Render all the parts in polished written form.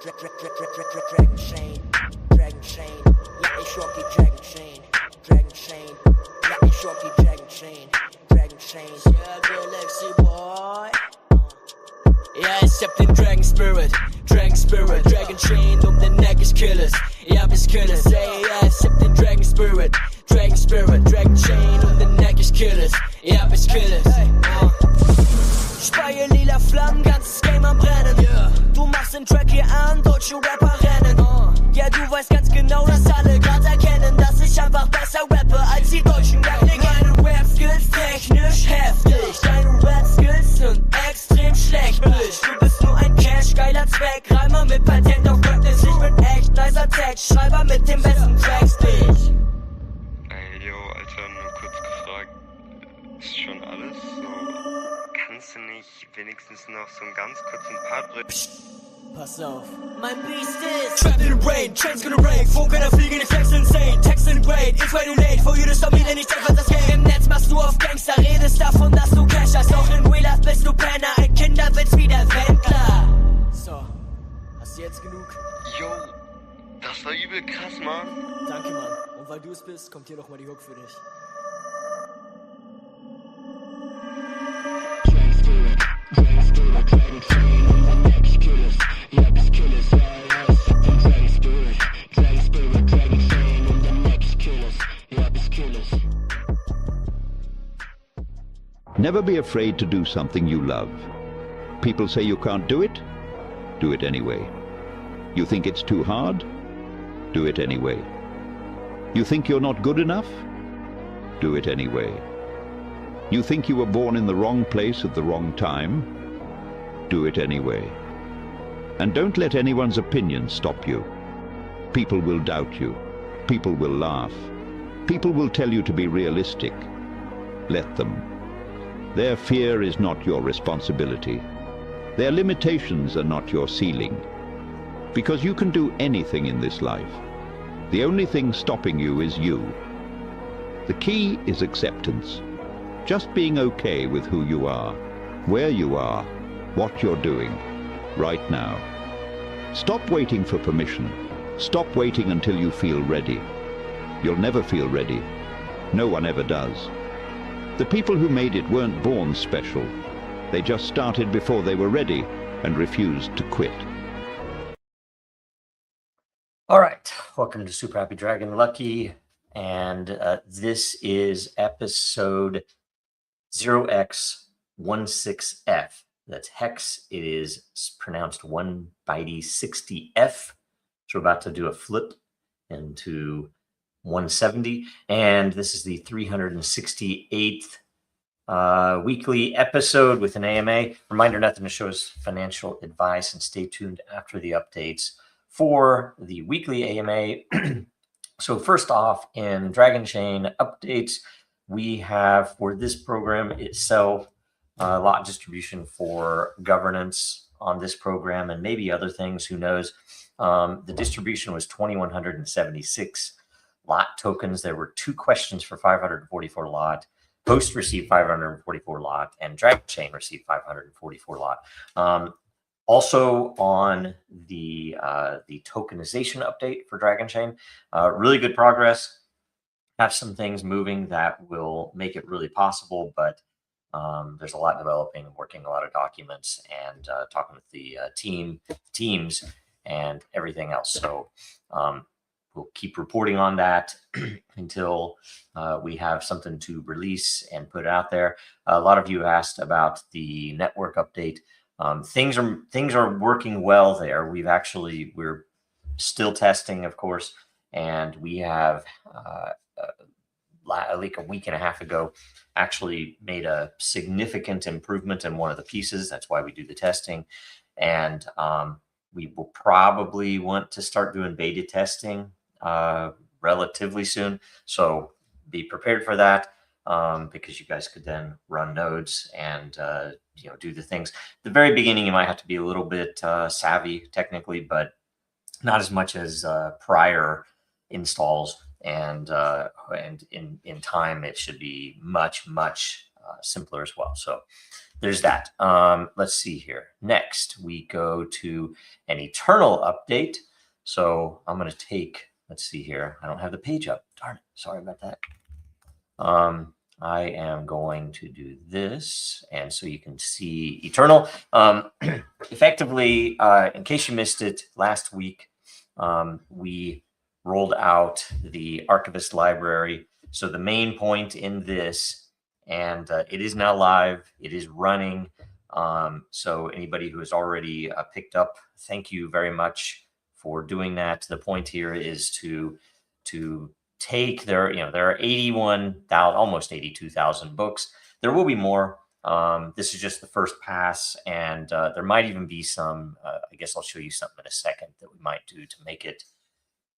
Dragonchain, Dragonchain, ja ich rock die Dragonchain, Dragonchain, ja ich rock die Dragonchain, Dragonchain, yeah Galaxy Boy. Ja, ich hab den Dragon Spirit, Dragonchain der Neck, ich kill es, ja ich kill es, ey, ja, ich hab den Dragon Spirit, Dragonchain der Neck, ich kill es, ja ich kill es, Speie lila Flammen, ganzes Game am Brennen, du machst den Track hier an, deutsche Rapper rennen, ja du weißt ganz genau, dass alle grad erkennen, dass ich einfach besser rappe als die deutschen Rapper. Meine Rap-Skills technisch heftig, deine Rap-Skills sind extrem schlecht, Bitch. Du bist nur ein Cash-geiler Zweck, Reimer mit Patent auf Rap-List, ich bin echt nicer Text-Schreiber mit den besten Tracks, Bitch. Ey, yo, Alter, nur kurz gefragt, ist schon alles so? Kannst du nicht wenigstens noch so einen ganz kurzen Part bringen? Pass auf. Mein Beast ist Trapped in the rain, Trains gonna rain, Funkener fliegen, die Flex insane, Text in grade, it's way too late, for you to stop me, denn ich treffe das Game. Im Netz machst du auf Gangster, redest davon, dass du Cash hast, auch in Real Life bist du Penner, ein Kinderwitz wie der Wendler. So, hast du jetzt genug? Yo, das war übel krass, Mann. Danke, Mann. Und weil du es bist, kommt hier nochmal die Hook für dich. Never be afraid to do something you love. People say you can't do it anyway. You think it's too hard? Do it anyway. You think you're not good enough? Do it anyway. You think you were born in the wrong place at the wrong time? Do it anyway. And don't let anyone's opinion stop you. People will doubt you. People will laugh. People will tell you to be realistic. Let them. Their fear is not your responsibility. Their limitations are not your ceiling. Because you can do anything in this life. The only thing stopping you is you. The key is acceptance. Just being okay with who you are, where you are, what you're doing, right now. Stop waiting for permission. Stop waiting until you feel ready. You'll never feel ready. No one ever does. The people who made it weren't born special. They just started before they were ready and refused to quit. All right, welcome to Super Happy Dragon Lucky, and this is episode 0x16f. That's hex. It is pronounced 1x60f. So we're about to do a flip into 170, and this is the 368th weekly episode with an AMA. Reminder, nothing to show is financial advice, and stay tuned after the updates for the weekly AMA. So first off, in Dragonchain updates, we have for this program itself lot distribution for governance on this program and maybe other things, who knows. The distribution was 2,176 lot tokens. There were 2 questions for 544 lot. Host received 544 lot, and Dragonchain received 544 lot. Also on the tokenization update for Dragonchain, really good progress. Have some things moving that will make it really possible, but there's a lot developing, working a lot of documents, and talking with the teams and everything else. So we'll keep reporting on that until we have something to release and put out there. A lot of you asked about the network update. Things are working well there. We're still testing, of course, and we have like a week and a half ago actually made a significant improvement in one of the pieces. That's why we do the testing, and we will probably want to start doing beta testing relatively soon. So be prepared for that, because you guys could then run nodes and do the things. At the very beginning, you might have to be a little bit savvy technically, but not as much as prior installs. And in time, it should be much simpler as well. So there's that. Let's see here. Next, we go to an Eternal update. So I'm going to take, let's see here. I don't have the page up. Darn it. Sorry about that. I am going to do this, and so you can see Eternal. Effectively, in case you missed it last week, we rolled out the Archivist library. So the main point in this, and it is now live, it is running. So anybody who has already picked up, thank you very much for doing that. The point here is to take there are 81,000, almost 82,000 books. There will be more. This is just the first pass, and there might even be some, I guess I'll show you something in a second that we might do to make it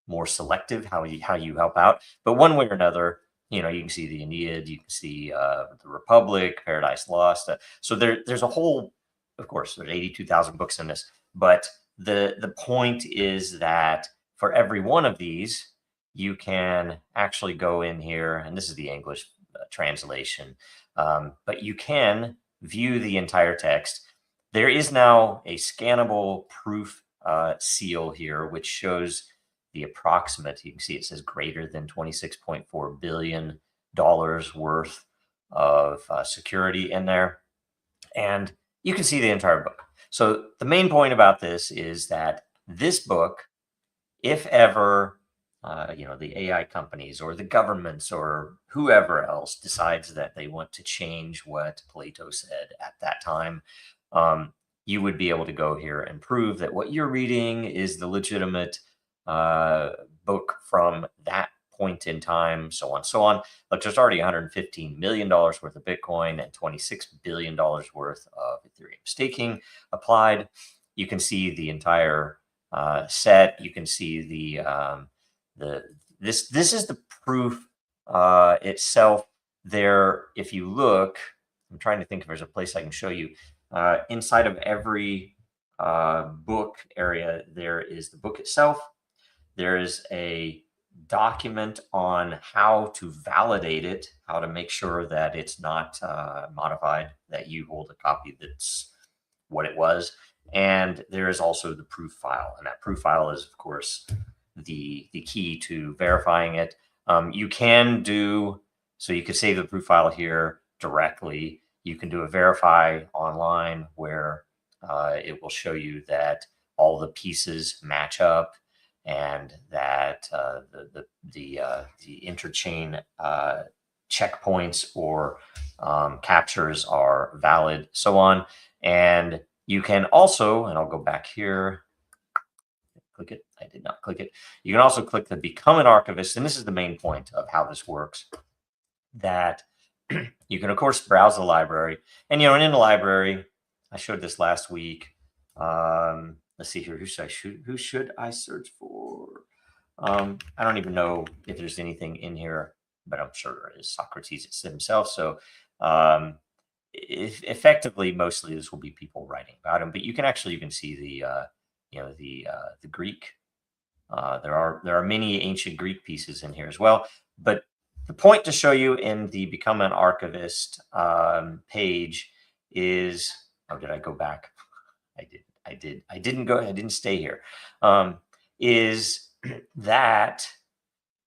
more selective, how you help out. But one way or another, you can see the Aeneid, you can see the Republic, Paradise Lost. So there's a whole, of course, there's 82,000 books in this. But the point is that for every one of these, you can actually go in here, and this is the English translation, but you can view the entire text. There is now a scannable proof seal here, which shows the approximate. You can see it says greater than $26.4 billion worth of security in there. And you can see the entire book. So the main point about this is that this book, if ever the AI companies or the governments or whoever else decides that they want to change what Plato said at that time, you would be able to go here and prove that what you're reading is the legitimate book from that point in time, so on, so on. Look, there's already $115 million worth of Bitcoin and $26 billion worth of Ethereum staking applied. You can see the entire set. You can see this is the proof itself there. If you look, I'm trying to think if there's a place I can show you. Inside of every book area, there is the book itself. There is a document on how to validate it, how to make sure that it's not modified, that you hold a copy that's what it was. And there is also the proof file. And that proof file is, of course, the key to verifying it. You can do, so you could save the proof file here directly. You can do a verify online where it will show you that all the pieces match up and that the interchain checkpoints or captures are valid, so on. And you can also, and I'll go back here, click it. I did not click it. You can also click the Become an Archivist, and this is the main point of how this works, that you can, of course, browse the library. And, in the library, I showed this last week. Let's see here. Who should I search for? I don't even know if there's anything in here, but I'm sure there is. Socrates himself. So effectively, mostly this will be people writing about him. But you can see the Greek. There are many ancient Greek pieces in here as well. But the point to show you in the Become an Archivist page is, did I go back? I didn't stay here. Is that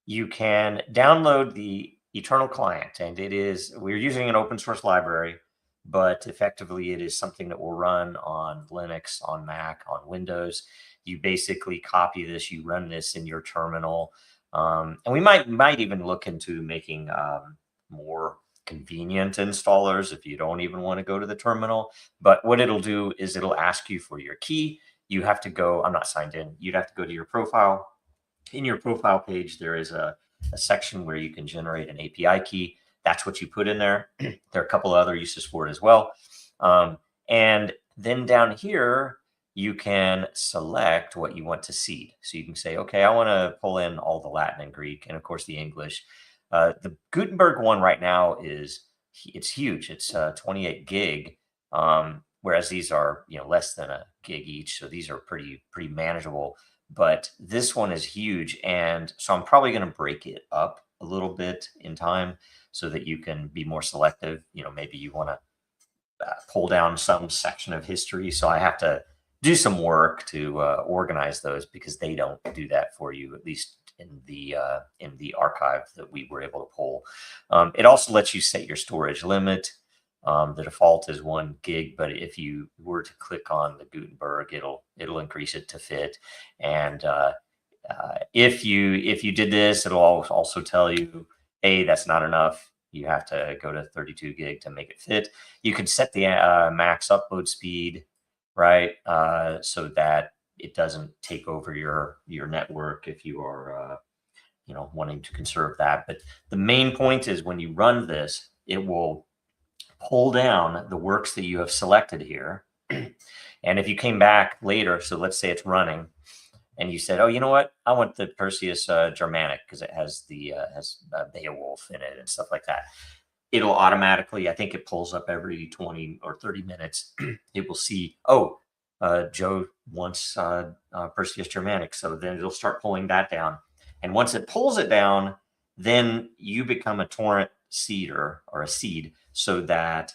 you can download the Eternal client, and we're using an open source library, but effectively it is something that will run on Linux, on Mac, on Windows. You basically copy this, you run this in your terminal. And we might even look into making more convenient installers if you don't even want to go to the terminal. But what it'll do is it'll ask you for your key. You have to go, I'm not signed in, you'd have to go to your profile. In your profile page, there is a section where you can generate an API key. That's what you put in there. There are a couple of other uses for it as well. And then down here, you can select what you want to seed. So you can say, okay, I want to pull in all the Latin and Greek, and of course the English. The Gutenberg one right now it's huge. It's 28 gig, whereas these are less than a gig each. So these are pretty manageable. But this one is huge, and so I'm probably going to break it up a little bit in time so that you can be more selective. Maybe you want to pull down some section of history. So I have to do some work to organize those, because they don't do that for you, at least in the archive that we were able to pull. It also lets you set your storage limit. The default is 1 gig, but if you were to click on the Gutenberg, it'll increase it to fit. And if you did this, it'll also tell you, hey, that's not enough. You have to go to 32 gig to make it fit. You can set the max upload speed, right? So that it doesn't take over your network if you are, wanting to conserve that. But the main point is, when you run this, it will pull down the works that you have selected here. And if you came back later, so let's say it's running, and you said, oh, you know what? I want the Perseus Germanic because it has the Beowulf in it and stuff like that. It'll automatically, I think it pulls up every 20 or 30 minutes. It will see, oh, Joe wants Perseus Germanic. So then it'll start pulling that down. And once it pulls it down, then you become a torrent seeder, or a seed, so that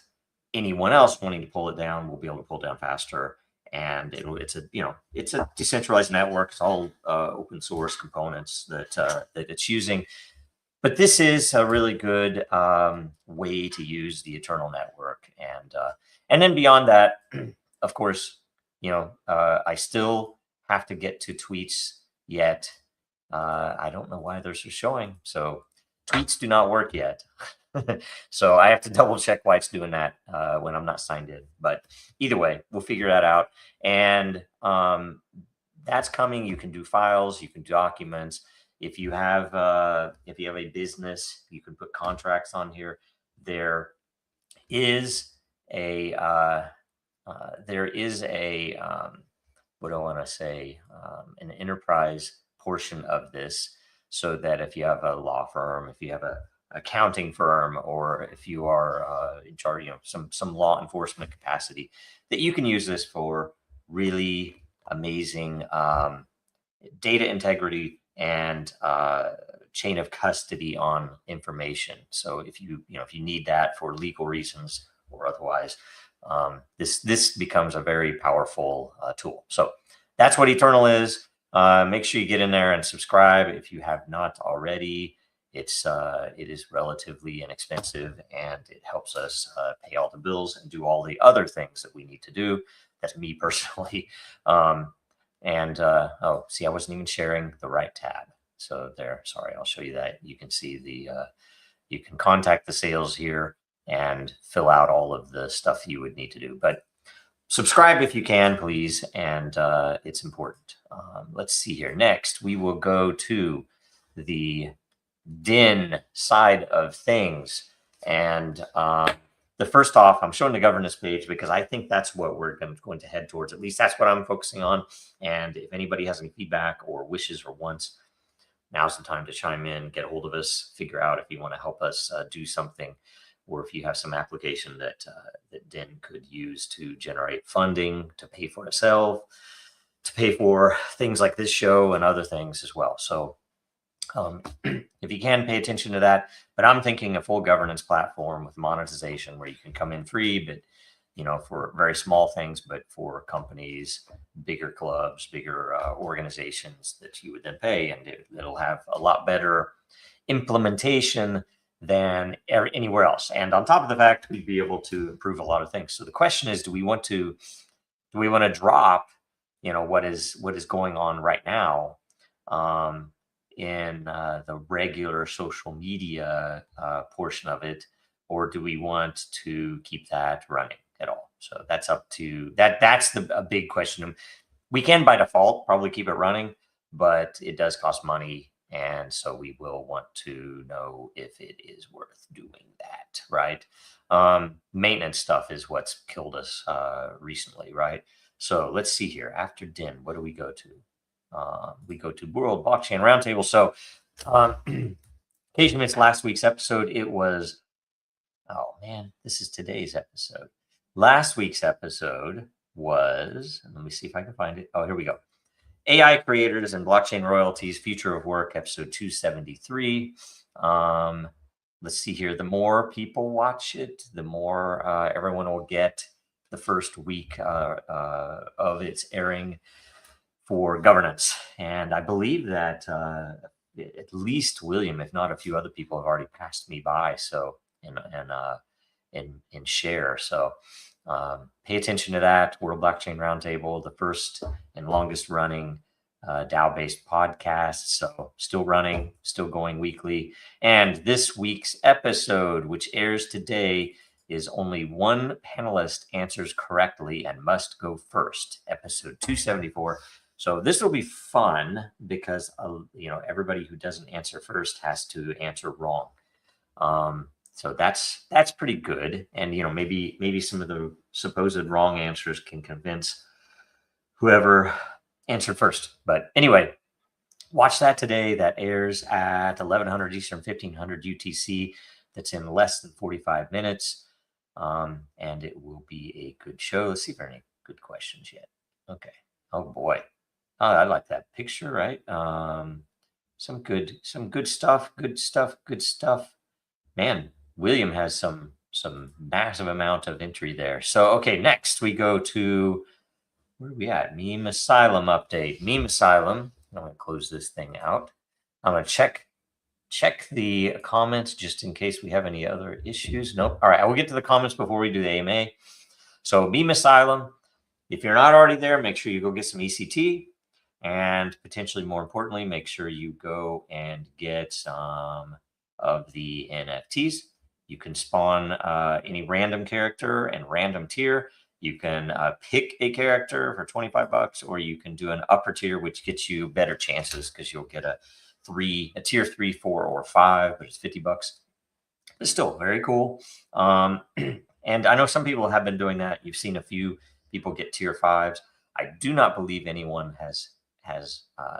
anyone else wanting to pull it down will be able to pull it down faster. And it's a decentralized network. It's all open source components that it's using. But this is a really good way to use the Eternal network. And then beyond that, of course, I still have to get to tweets yet. I don't know why those are showing. So tweets do not work yet. So I have to double check why it's doing that when I'm not signed in. But either way, we'll figure that out. And that's coming. You can do files, you can do documents. If you have a business, you can put contracts on here. There is a what do I want to say? An enterprise portion of this, so that if you have a law firm, if you have a accounting firm, or if you are in charge, some law enforcement capacity, that you can use this for really amazing data integrity and chain of custody on information. So if you need that for legal reasons or otherwise, this becomes a very powerful tool. So that's what Eternal is. Make sure you get in there and subscribe if you have not already. It is relatively inexpensive, and it helps us pay all the bills and do all the other things that we need to do. That's me personally. Oh, see, I wasn't even sharing the right tab. So there, sorry, I'll show you that. You can see you can contact the sales here and fill out all of the stuff you would need to do. But subscribe if you can, please, and it's important. Let's see here. Next, we will go to the DIN side of things. And the first off, I'm showing the governance page because I think that's what we're going to head towards. At least that's what I'm focusing on. And if anybody has any feedback or wishes or wants, now's the time to chime in, get a hold of us, figure out if you want to help us do something, or if you have some application that DIN could use to generate funding, to pay for itself, to pay for things like this show and other things as well. So if you can, pay attention to that. But I'm thinking a full governance platform with monetization, where you can come in free, but for very small things, but for companies, bigger clubs, bigger organizations, that you would then pay, and it'll have a lot better implementation than anywhere else. And on top of the fact, we'd be able to improve a lot of things. So the question is, do we want to drop, what is going on right now in the regular social media portion of it, or do we want to keep that running at all? So that's up to that's a big question. We can by default probably keep it running, but it does cost money. And so we will want to know if it is worth doing that, right? Maintenance stuff is what's killed us recently, right? So let's see here. After DIN, what do we go to? We go to World Blockchain Roundtable. So in case you missed last week's episode, it was, oh man, this is today's episode. Last week's episode was, let me see if I can find it. Oh, here we go. AI creators and blockchain royalties, future of work, episode 273. let's see here. The more people watch it, the more everyone will get the first week of its airing for governance. And I believe that at least William, if not a few other people, have already passed me by. So in share. So pay attention to that. World Blockchain Roundtable, the first and longest running DAO-based podcast. So still running, still going weekly. And this week's episode, which airs today, is only one panelist answers correctly and must go first. Episode 274. So this will be fun because everybody who doesn't answer first has to answer wrong. So that's pretty good. And maybe some of the supposed wrong answers can convince whoever answered first. But anyway, watch that today. That airs at 1100 Eastern, 1500 UTC. That's in less than 45 minutes. And it will be a good show. Let's see if there are any good questions yet. Okay. Oh boy. Oh, I like that picture, right? Some good stuff. Good stuff. Man, William has some massive amount of entry there. So, okay, next we go to, where are we at? Meme Asylum update. Meme Asylum. I'm going to close this thing out. I'm going to check the comments just in case we have any other issues. Nope. All right, we'll get to the comments before we do the AMA. So, Meme Asylum. If you're not already there, make sure you go get some ECT. And potentially more importantly, make sure you go and get some of the NFTs. You can spawn any random character and random tier. You can pick a character for $25, or you can do an upper tier, which gets you better chances because you'll get a tier 3, 4, or 5, but it's $50. It's still very cool. And I know some people have been doing that. You've seen a few people get tier 5s. I do not believe anyone has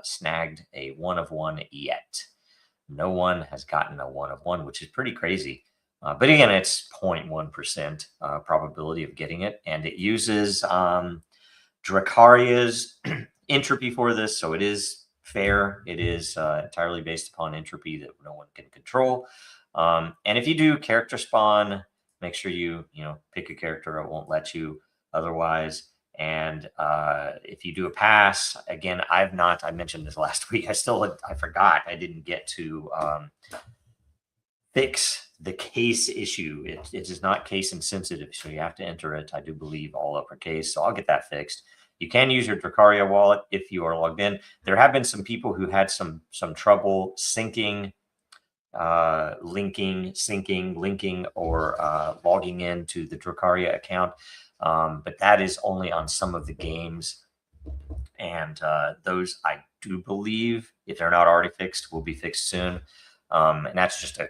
snagged a 1 of 1 yet. No one has gotten a 1 of 1, which is pretty crazy. But again, it's 0.1% probability of getting it. And it uses Dracaria's entropy for this. So it is fair. It is entirely based upon entropy that no one can control. And if you do character spawn, make sure you pick a character. It won't let you otherwise. And if you do a pass, again, I mentioned this last week. I forgot. I didn't get to fix the case issue. It is not case insensitive, so you have to enter it. I do believe all uppercase, so I'll get that fixed. You can use your Dracaria wallet if you are logged in. There have been some people who had some trouble syncing, linking, or logging into the Dracaria account. But that is only on some of the games. And those, I do believe, if they're not already fixed, will be fixed soon. And that's just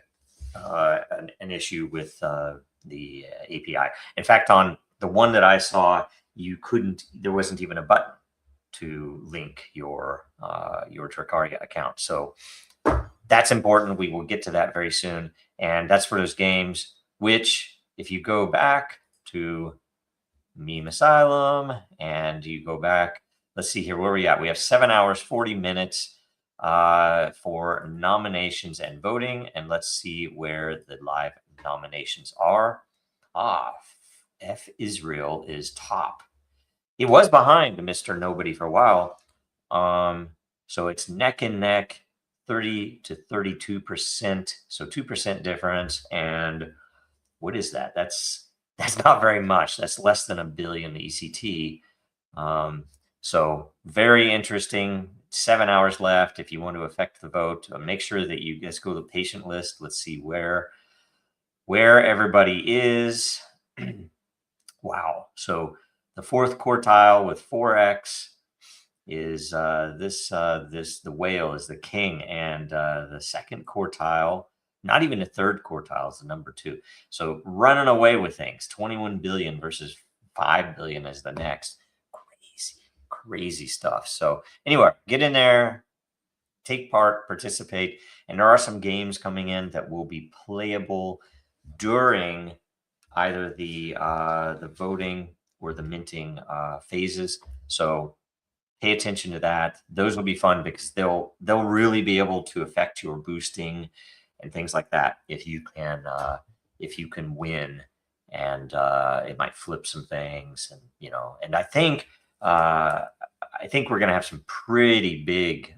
an issue with the API. In fact, on the one that I saw, there wasn't even a button to link your Dracaria account. So that's important. We will get to that very soon. And that's for those games, which if you go back to Meme Asylum and you go back, let's see here, where are we at? We have 7 hours, 40 minutes for nominations and voting. And let's see where the live nominations are. F Israel is top. He was behind Mr. Nobody for a while. So it's neck and neck, 30 to 32%. So 2% difference. And what is that? That's not very much. That's less than 1 billion ECT. So very interesting. 7 hours left. If you want to affect the vote, make sure that you guys go to the patient list. Let's see where everybody is. Wow. So the 4th quartile with 4x is the whale is the king, and the 2nd quartile, not even the 3rd quartile, is the number 2. So running away with things. 21 billion versus 5 billion is the next. Crazy stuff. So anyway, get in there, take part, participate, and there are some games coming in that will be playable during either the voting or the minting phases. So pay attention to that. Those will be fun because they'll really be able to affect your boosting and things like that. If you can win, and it might flip some things, and and I think we're going to have some pretty big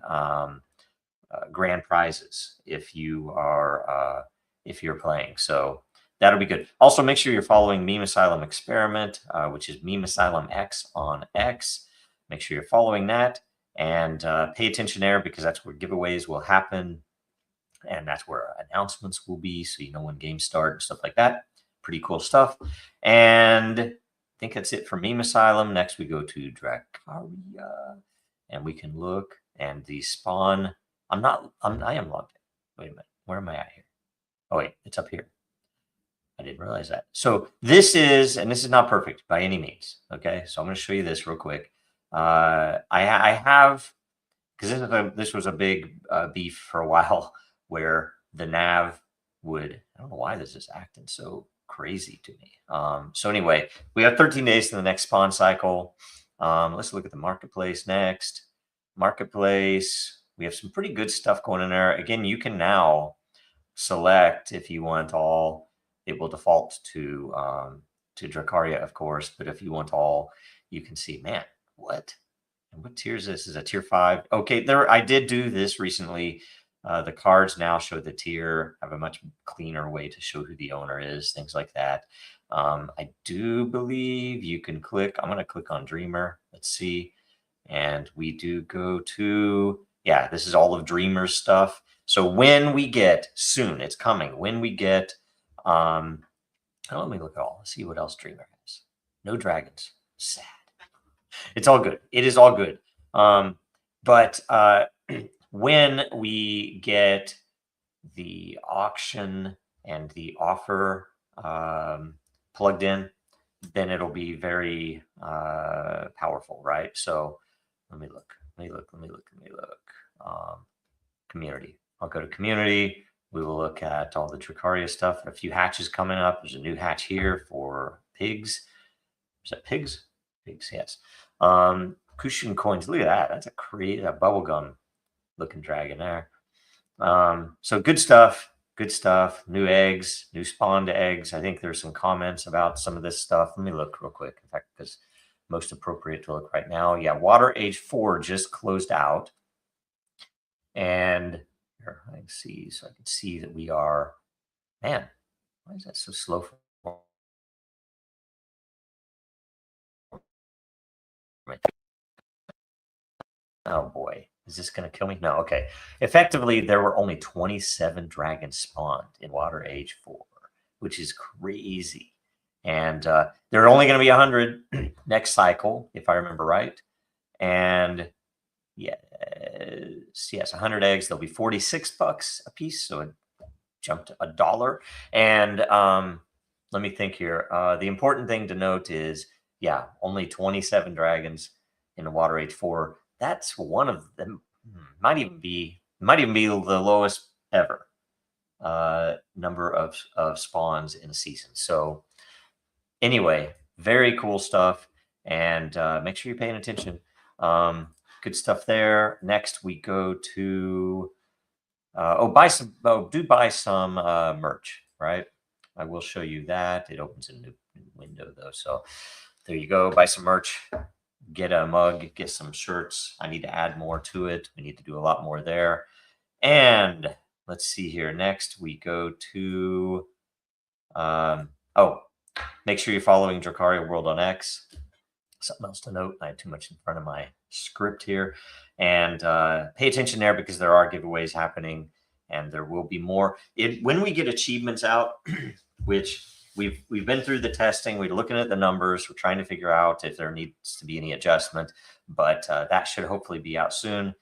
grand prizes if you're playing. So that'll be good. Also, make sure you're following Meme Asylum Experiment, which is Meme Asylum X on X. Make sure you're following that, and pay attention there, because that's where giveaways will happen, and that's where announcements will be, so you know when games start and stuff like that. Pretty cool stuff. And I think that's it for Meme Asylum. Next, we go to Dracaria, and we can look, and the spawn. I am logged in. Wait a minute. Where am I at here? Oh, wait, it's up here. I didn't realize that. So this is not perfect by any means. Okay, so I'm going to show you this real quick. I have, because this was a big beef for a while, where the nav would, I don't know why this is acting so crazy to me. So anyway, we have 13 days to the next spawn cycle. Let's look at the marketplace next. Marketplace, we have some pretty good stuff going in there. Again, you can now select if you want all. It will default to Dracaria, of course, but if you want all, you can see, man, what tier is this? Is a tier 5? Okay, I did do this recently. The cards now show the tier, have a much cleaner way to show who the owner is, things like that. I do believe you can click. I'm going to click on Dreamer. Let's see. And we do go to, yeah, this is all of Dreamer's stuff. So when we get, soon, it's coming, when we get, let me look at all. Let's see what else Dreamer has. No dragons. Sad. It's all good. It is all good. But when we get the auction and the offer plugged in, then it'll be very powerful, right? So let me look. Community. I'll go to community. We will look at all the Dracaria stuff. A few hatches coming up. There's a new hatch here for pigs. Is that pigs? Pigs, yes. Cushion coins. Look at that. That's a bubblegum looking dragon there. So good stuff. Good stuff. New eggs, new spawned eggs. I think there's some comments about some of this stuff. Let me look real quick. In fact, because most appropriate to look right now. Yeah, Water Age 4 just closed out. And here, I can see, so I can see that we are, man, why is that so slow for me? Oh boy, is this going to kill me? No, okay. Effectively, there were only 27 dragons spawned in Water Age 4, which is crazy. And there are only going to be 100 next cycle, if I remember right. And yes, 100 eggs. They'll be $46 a piece, so it jumped $1. And let me think here. The important thing to note is, yeah, only 27 dragons in the Water Age 4. That's one of them. Might even be the lowest ever number of spawns in a season. So anyway, very cool stuff, and make sure you're paying attention. Good stuff there. Next, we go to buy some merch, right? I will show you that. It opens a new window though, so there you go. Buy some merch. Get a mug. Get some shirts. I need to add more to it. We need to do a lot more there. And let's see here. Next, we go to make sure you're following Dracaria World on X. Something else to note, I had too much in front of my script here. And pay attention there, because there are giveaways happening, and there will be more. When we get achievements out, which we've been through the testing, we're looking at the numbers, we're trying to figure out if there needs to be any adjustment, but that should hopefully be out soon.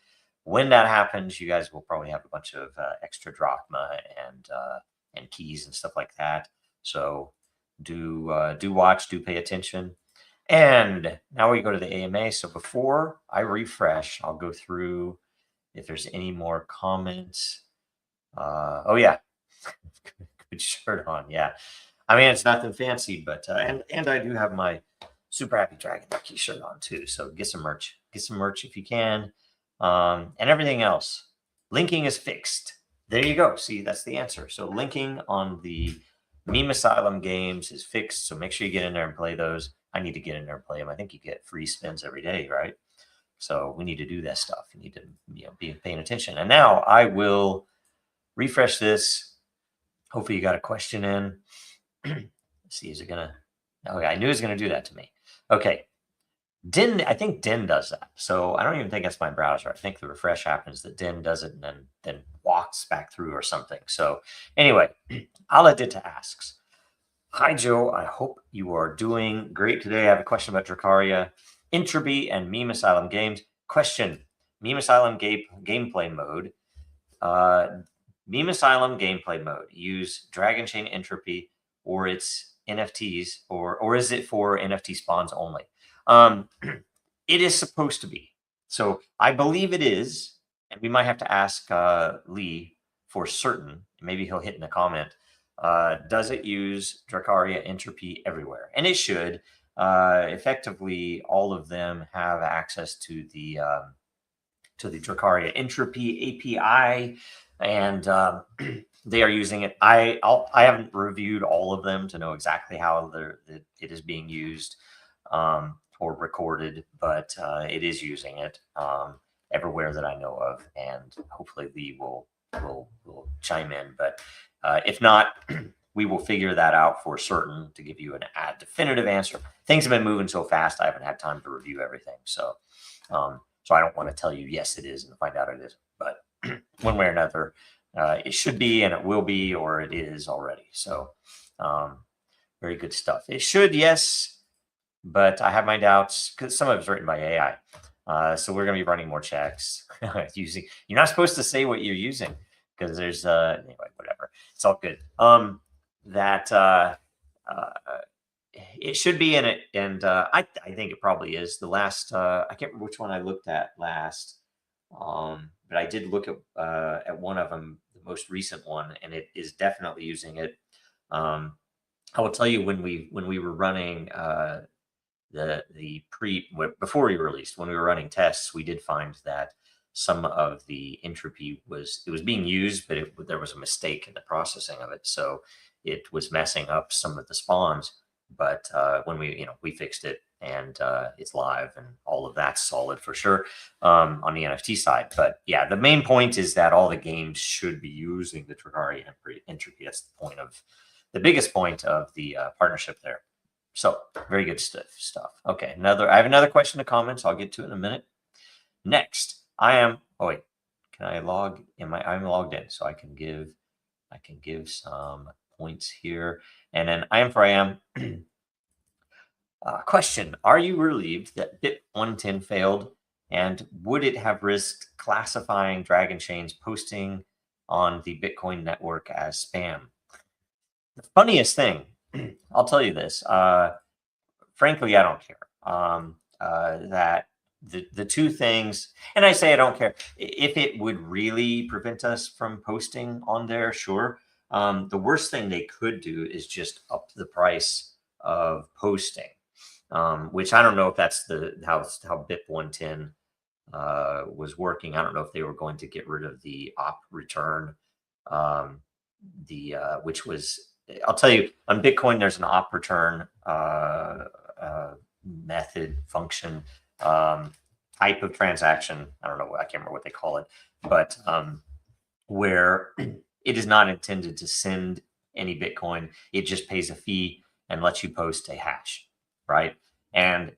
When that happens, you guys will probably have a bunch of extra drachma and keys and stuff like that. So do watch, do pay attention. And now we go to the AMA. So before I refresh, I'll go through if there's any more comments. Oh yeah, good shirt on. Yeah, I mean, it's nothing fancy, but and I do have my Super Happy Dragon Monkey shirt on too. So get some merch if you can, and everything else. Linking is fixed. there you go. See, that's the answer. So linking on the Meme Asylum games is fixed. So make sure you get in there and play those. I need to get in there and play them. I think you get free spins every day, right? So we need to do that stuff. You need to be paying attention. And now I will refresh this. Hopefully you got a question in. Let's see, is it going to? Okay, I knew it was going to do that to me. Okay. Den, I think Den does that. So I don't even think that's my browser. I think the refresh happens that Den does it and then walks back through or something. So anyway, Aladita asks, hi, Joe. I hope you are doing great today. I have a question about Dracaria, Entropy, and Meme Asylum games. Question, Meme Asylum gameplay mode. Meme Asylum gameplay mode. Use Dragonchain Entropy or its NFTs, or is it for NFT spawns only? It is supposed to be. So I believe it is, and we might have to ask Lee for certain. Maybe he'll hit in the comment. Does it use Dracaria Entropy everywhere? And it should. Effectively, all of them have access to the Dracaria Entropy API, and they are using it. I haven't reviewed all of them to know exactly how it is being used or recorded, but it is using it everywhere that I know of, and hopefully Lee will chime in. But if not, we will figure that out for certain to give you a definitive answer. Things have been moving so fast, I haven't had time to review everything. So I don't want to tell you yes it is and find out it isn't. But one way or another, it should be, and it will be, or it is already. So very good stuff. It should, yes, but I have my doubts because some of it's written by AI. So we're going to be running more checks. You're not supposed to say what you're using because there's anyway, whatever. It's all good. It should be in it, and I think it probably is. The last I can't remember which one I looked at last, but I did look at one of them, the most recent one, and it is definitely using it. I will tell you when we were running before we released, when we were running tests, we did find that some of the entropy was being used, but there was a mistake in the processing of it, so it was messing up some of the spawns. But when we fixed it, and it's live, and all of that's solid for sure on the NFT side. But yeah, the main point is that all the games should be using the Dracaria Entropy. That's the biggest point of the partnership there. So very good stuff. Okay, I have another question to comments. I'll get to it in a minute. Next, I'm logged in, so I can give some points here. And then I am. Question, are you relieved that BIP 110 failed, and would it have risked classifying Dragonchain's posting on the Bitcoin network as spam? The funniest thing, I'll tell you this, frankly, I don't care. That the two things, and I say I don't care, if it would really prevent us from posting on there, sure. The worst thing they could do is just up the price of posting, which I don't know if that's how BIP 110 was working. I don't know if they were going to get rid of the op return, which was, I'll tell you, on Bitcoin there's an op return method, function, type of transaction. I don't know, I can't remember what they call it, but where it is not intended to send any Bitcoin. It just pays a fee and lets you post a hash, right? And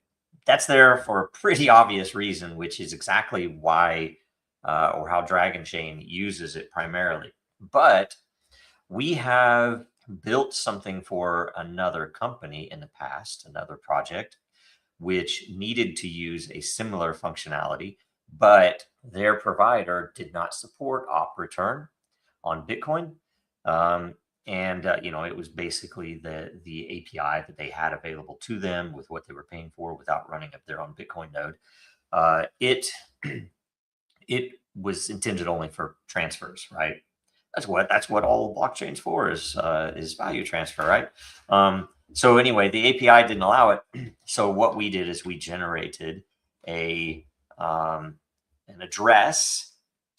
that's there for a pretty obvious reason, which is exactly why or how Dragonchain uses it primarily. But we have built something for another company in the past, another project, which needed to use a similar functionality, but their provider did not support op return on Bitcoin. It was basically the API that they had available to them with what they were paying for without running up their own Bitcoin node. It was intended only for transfers, right? That's what all blockchains for is value transfer, right? So anyway, the API didn't allow it. So what we did is we generated an address.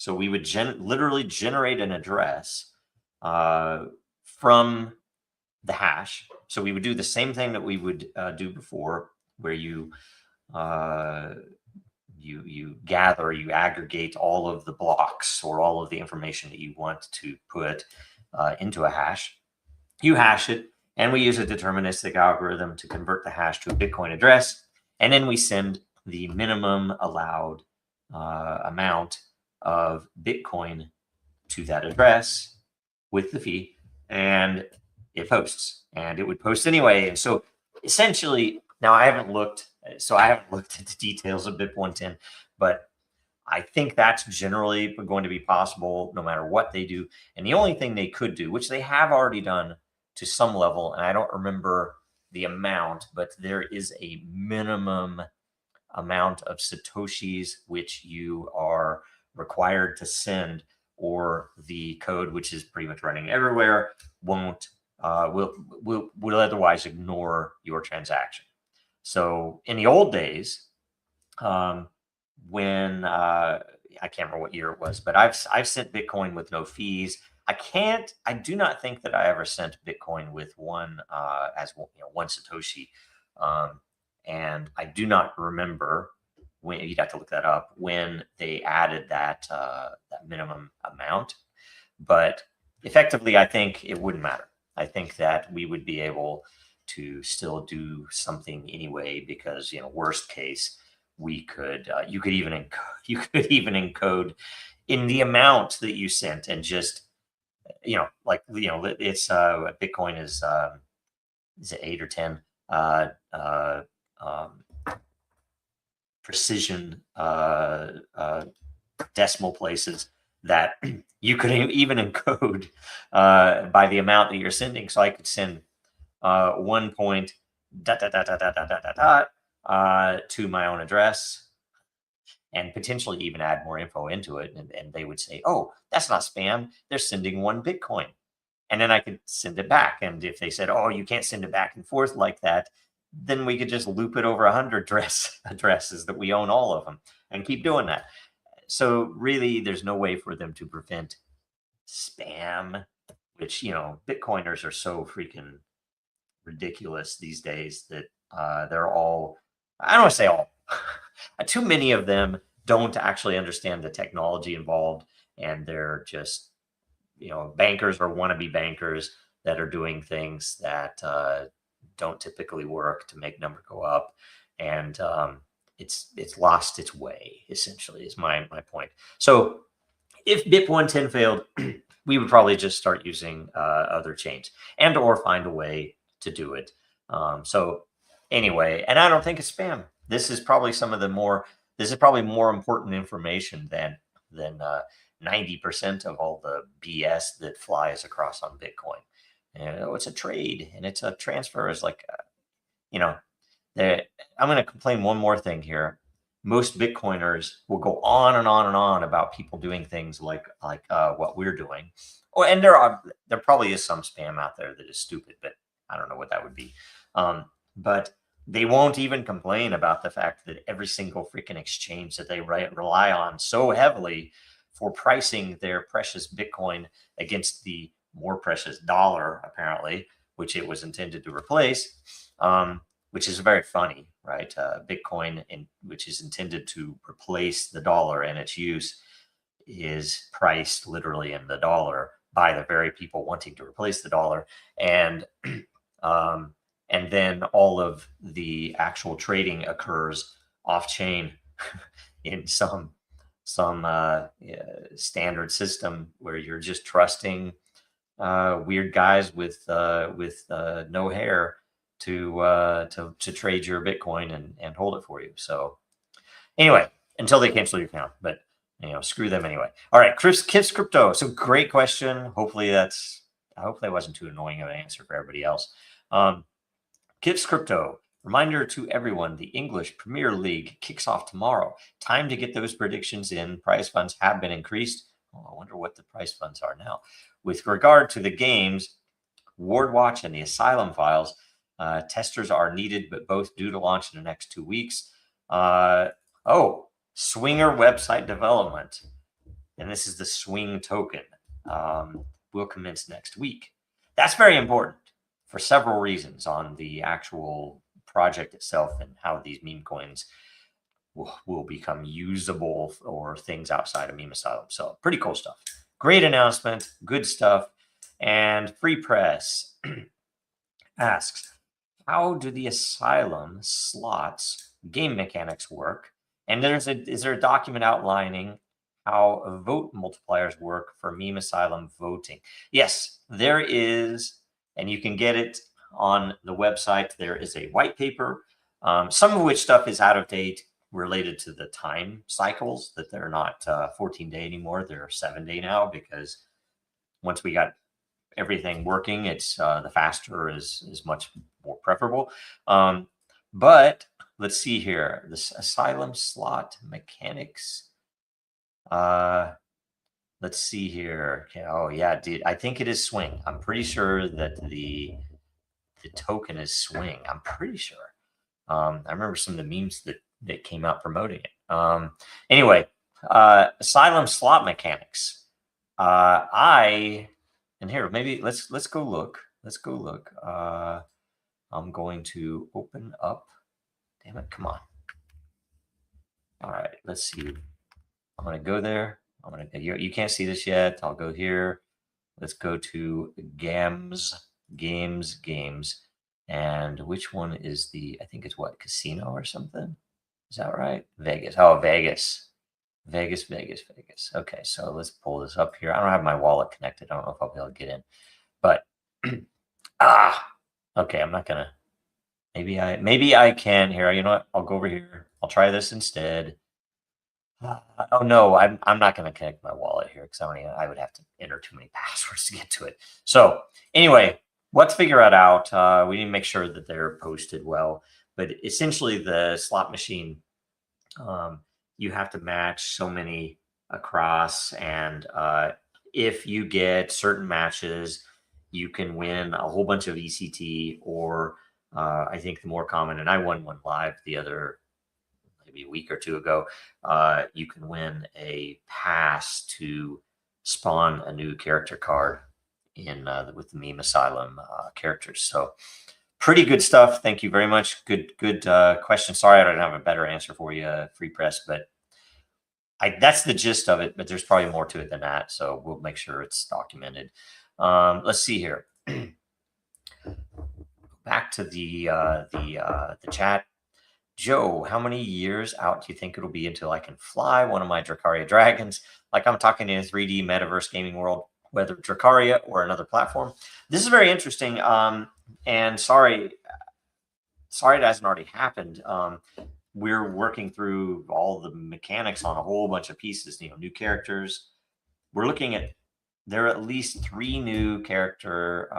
So we would literally generate an address from the hash. So we would do the same thing that we would do before, where you aggregate all of the blocks or all of the information that you want to put into a hash. You hash it, and we use a deterministic algorithm to convert the hash to a Bitcoin address, and then we send the minimum allowed amount of Bitcoin to that address with the fee, and it posts, and it would post anyway. And so essentially, now I haven't looked at the details of BIP 110, but I think that's generally going to be possible no matter what they do. And the only thing they could do, which they have already done to some level, and I don't remember the amount, but there is a minimum amount of Satoshis which you are required to send, or the code, which is pretty much running everywhere, will otherwise ignore your transaction. So in the old days, when I can't remember what year it was, but I've sent Bitcoin with no fees. I do not think that I ever sent Bitcoin with one one Satoshi, and I do not remember when. You'd have to look that up, when they added that minimum amount. But effectively, I think it wouldn't matter. I think that we would be able to still do something anyway, because worst case, we could you could even encode in the amount that you sent, and just it's Bitcoin is it 8 or 10 precision decimal places that you could even encode by the amount that you're sending. So I could send 1 point ... to my own address, and potentially even add more info into it, and they would say, oh, that's not spam, they're sending 1 Bitcoin. And then I could send it back. And if they said, oh, you can't send it back and forth like that, then we could just loop it over 100 addresses that we own all of them, and keep doing that. So really, there's no way for them to prevent spam, which Bitcoiners are so freaking ridiculous these days that they're all, I don't want to say all, too many of them don't actually understand the technology involved, and they're just bankers or wannabe bankers that are doing things that don't typically work to make number go up, and it's lost its way, essentially, is my point. So if BIP 110 failed, we would probably just start using other chains, and or find a way to do it. So anyway, and I don't think it's spam. This is probably more important information than 90% of all the BS that flies across on Bitcoin. It's a trade, and it's a transfer. Is like, I'm going to complain one more thing here. Most Bitcoiners will go on and on and on about people doing things like what we're doing. Oh, and there probably is some spam out there that is stupid, but I don't know what that would be. But they won't even complain about the fact that every single freaking exchange that they rely on so heavily for pricing their precious Bitcoin against the more precious dollar, apparently, which it was intended to replace, which is very funny, right? Bitcoin, which is intended to replace the dollar, and its use is priced literally in the dollar by the very people wanting to replace the dollar. And then all of the actual trading occurs off-chain in some standard system where you're just trusting weird guys with no hair to trade your Bitcoin and hold it for you. So anyway, until they cancel your account, but screw them anyway. All right, Kips Crypto. So great question. Hopefully that wasn't too annoying of an answer for everybody else. Kips Crypto. Reminder to everyone, the English Premier League kicks off tomorrow. Time to get those predictions in. Prize funds have been increased. Oh, I wonder what the prize funds are now. With regard to the games, Ward Watch and the Asylum Files, testers are needed, but both due to launch in the next 2 weeks. Swinger website development. and this is the swing token, will commence next week. That's very important for several reasons on the actual project itself and how these meme coins will become usable or things outside of Meme Asylum. So pretty cool stuff. Great announcement, good stuff. And Free Press asks, how do the Asylum slots game mechanics work? And is there a document outlining how vote multipliers work for Meme Asylum voting? Yes, there is, and you can get it on the website. There is a white paper, some of which stuff is out of date, related to the time cycles, that they're not 14-day anymore. They're 7-day now, because once we got everything working, it's the faster is much more preferable. But let's see here, this Asylum slot mechanics. Let's see here. Okay. Oh yeah, dude, I think it is swing. I'm pretty sure that the token is swing. I'm pretty sure. I remember some of the memes that came out promoting it. Anyway, Asylum slot mechanics. And here, maybe let's go look. Let's go look. I'm going to open up. Damn it, come on. All right, let's see. I'm gonna go there. You can't see this yet. I'll go here. Let's go to games. And which one is the, I think it's what, casino or something? Is that right? Vegas. Oh, Vegas. Vegas. Okay, so let's pull this up here. I don't have my wallet connected. I don't know if I'll be able to get in. But okay, I'm not gonna. Maybe I can here. You know what? I'll go over here. I'll try this instead. Oh no, I'm not gonna connect my wallet here, because I would have to enter too many passwords to get to it. So anyway, let's figure it out. We need to make sure that they're posted well. But essentially, the slot machine, you have to match so many across, and if you get certain matches, you can win a whole bunch of ECT, or I think the more common, and I won one live the other maybe a week or two ago, you can win a pass to spawn a new character card in with the Meme Asylum characters. So pretty good stuff. Thank you very much. Good question. Sorry, I don't have a better answer for you, Free Press, but that's the gist of it. But there's probably more to it than that, so we'll make sure it's documented. Let's see here. Back to the chat. Joe, how many years out do you think it'll be until I can fly one of my Dracaria dragons? Like I'm talking in a 3D metaverse gaming world, whether Dracaria or another platform. This is very interesting. And sorry it hasn't already happened. We're working through all the mechanics on a whole bunch of pieces, new characters. We're looking at, there are at least 3 new character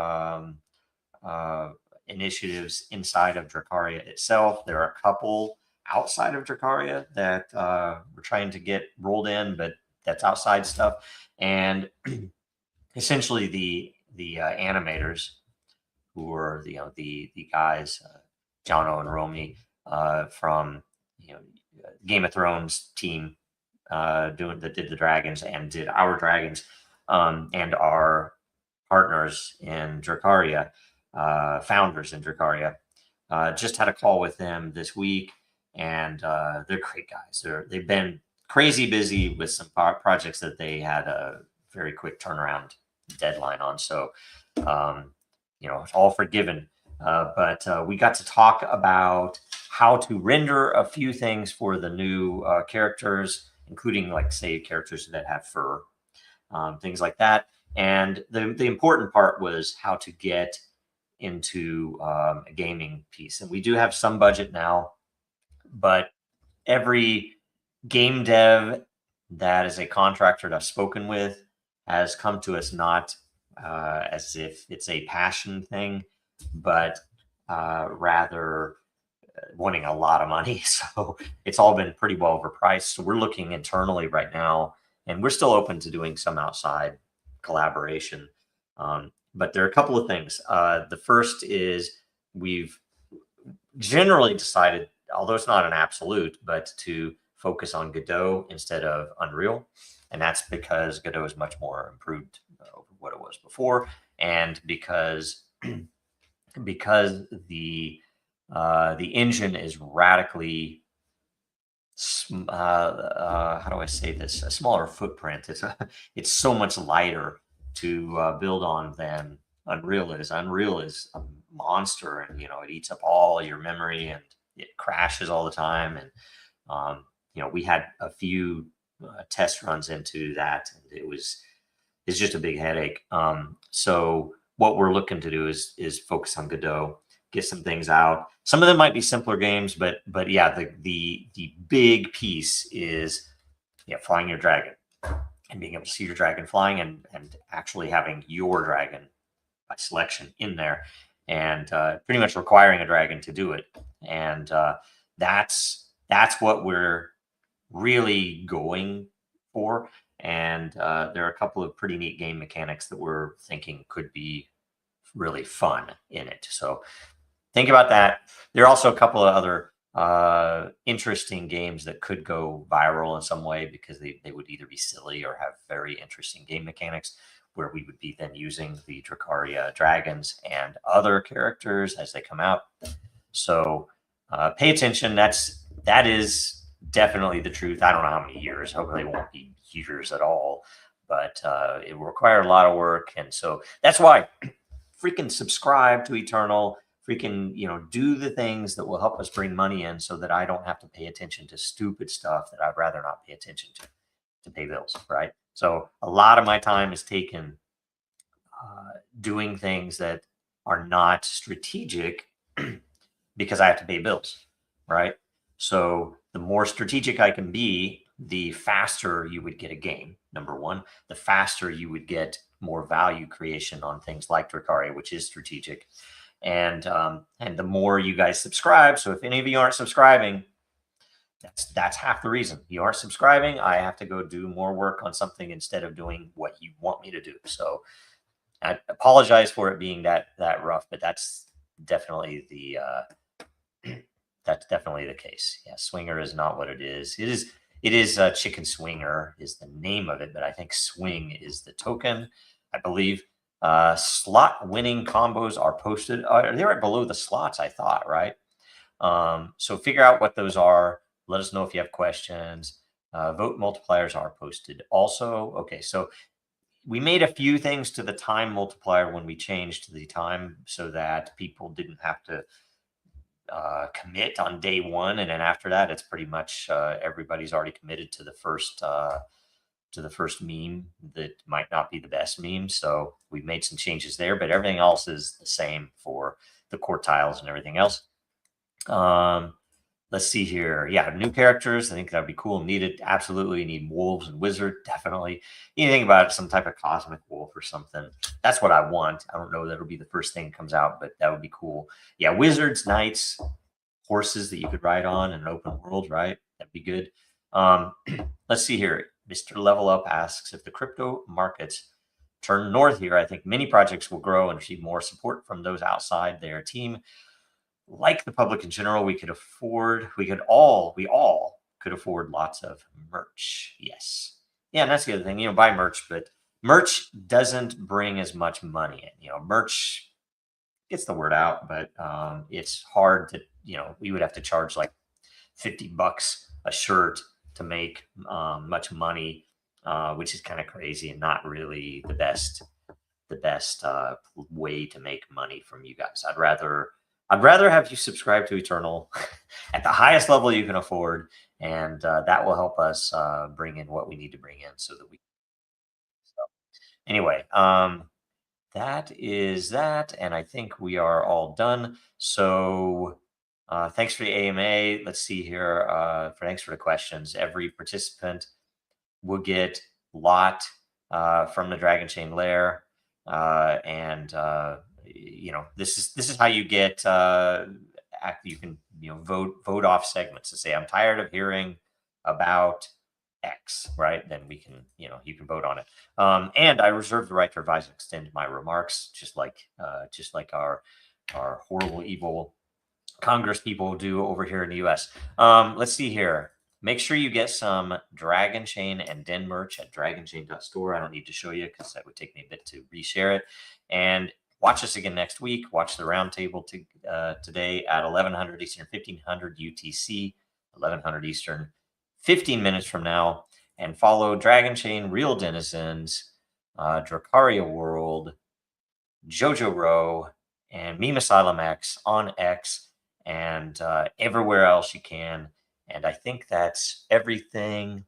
initiatives inside of Dracaria itself. There are a couple outside of Dracaria that we're trying to get rolled in, but that's outside stuff. And essentially the animators, who are the guys, Jono and Romy from Game of Thrones team, that did the dragons and did our dragons, and our partners in Dracaria, founders in Dracaria, just had a call with them this week, and they're great guys. They've been crazy busy with some projects that they had a very quick turnaround deadline on. So it's all forgiven. But we got to talk about how to render a few things for the new characters, including like say characters that have fur, things like that. And the important part was how to get into a gaming piece. And we do have some budget now, but every game dev that is a contractor that I've spoken with has come to us not as if it's a passion thing, but rather wanting a lot of money. So it's all been pretty well overpriced. So we're looking internally right now, and we're still open to doing some outside collaboration. But there are a couple of things. The first is we've generally decided, although it's not an absolute, but to focus on Godot instead of Unreal. and that's because Godot is much more improved over what it was before, and because the engine is radically how do I say this? A smaller footprint. It's so much lighter to build on than Unreal is. Unreal is a monster, and it eats up all your memory, and it crashes all the time. And we had a few test runs into that, and it's just a big headache. So what we're looking to do is focus on Godot, get some things out. Some of them might be simpler games, but yeah, the big piece is flying your dragon and being able to see your dragon flying, and actually having your dragon by selection in there, and pretty much requiring a dragon to do it. And that's what we're really going for. And there are a couple of pretty neat game mechanics that we're thinking could be really fun in it. So think about that. There are also a couple of other interesting games that could go viral in some way, because they would either be silly or have very interesting game mechanics, where we would be then using the Dracaria dragons and other characters as they come out. So pay attention. That is definitely the truth. I don't know how many years. Hopefully it won't be years at all, but it will require a lot of work. And so that's why freaking subscribe to Eternal. Freaking, do the things that will help us bring money in, so that I don't have to pay attention to stupid stuff that I'd rather not pay attention to pay bills, right? So a lot of my time is taken doing things that are not strategic because I have to pay bills, right? So the more strategic I can be, the faster you would get a game, number one. The faster you would get more value creation on things like Dracaria, which is strategic. And the more you guys subscribe. So if any of you aren't subscribing, that's half the reason. You aren't subscribing. I have to go do more work on something instead of doing what you want me to do. So I apologize for it being that rough, but that's definitely the case. Yeah, Swinger is not what it is. It is Chicken Swinger is the name of it, but I think Swing is the token, I believe. Slot winning combos are posted. They're right below the slots, I thought, right? So figure out what those are. Let us know if you have questions. Vote multipliers are posted also. Okay, so we made a few things to the time multiplier when we changed the time, so that people didn't have to commit on day one, and then after that, it's pretty much everybody's already committed to the first meme that might not be the best meme. So we've made some changes there, but everything else is the same for the quartiles and everything else. Let's see here. Yeah, new characters. I think that'd be cool. Needed. Absolutely need wolves and wizard. Definitely. Anything about some type of cosmic wolf or something. That's what I want. I don't know that'll be the first thing that comes out, but that would be cool. Yeah, wizards, knights, horses that you could ride on in an open world, right? That'd be good. Let's see here. Mr. Level Up asks, if the crypto markets turn north here, I think many projects will grow and receive more support from those outside their team. Like the public in general, we all could afford lots of merch. Yes. Yeah, and that's the other thing, buy merch, but merch doesn't bring as much money in. Merch gets the word out, but it's hard to, we would have to charge like $50 a shirt to make much money, which is kind of crazy and not really the best way to make money from you guys. I'd rather have you subscribe to Eternal at the highest level you can afford, and that will help us bring in what we need to bring in, so that we. So anyway, that is that, and I think we are all done. So. Thanks for the AMA. Let's see here. Thanks for the questions. Every participant will get lot from the Dragonchain lair, and this is how you get. You can vote off segments to say, I'm tired of hearing about X, right? Then we can you can vote on it. And I reserve the right to revise and extend my remarks, just like our horrible, evil Congress people do over here in the U.S. Let's see here. Make sure you get some Dragonchain and Den merch at Dragonchain.Store. I don't need to show you because that would take me a bit to reshare it. And watch us again next week. Watch the roundtable today at 1100 Eastern, 1500 UTC, 1100 Eastern, 15 minutes from now. And follow Dragonchain, Real Denizens, Dracaria World, Jojo Row, and Meme Asylum X on X, and everywhere else you can. And I think that's everything.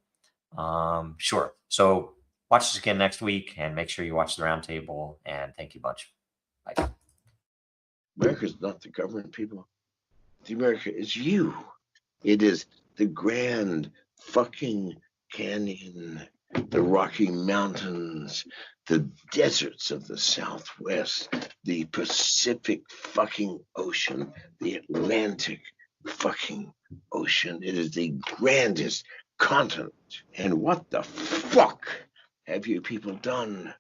Sure. So watch us again next week, and make sure you watch the roundtable. And thank you a bunch. Bye. America's not the government, people. The America is you. It is the Grand fucking Canyon, the Rocky Mountains, the deserts of the Southwest, the Pacific fucking Ocean, the Atlantic fucking Ocean. It is the grandest continent. And what the fuck have you people done?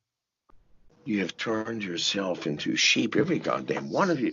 You have turned yourself into sheep, every goddamn one of you.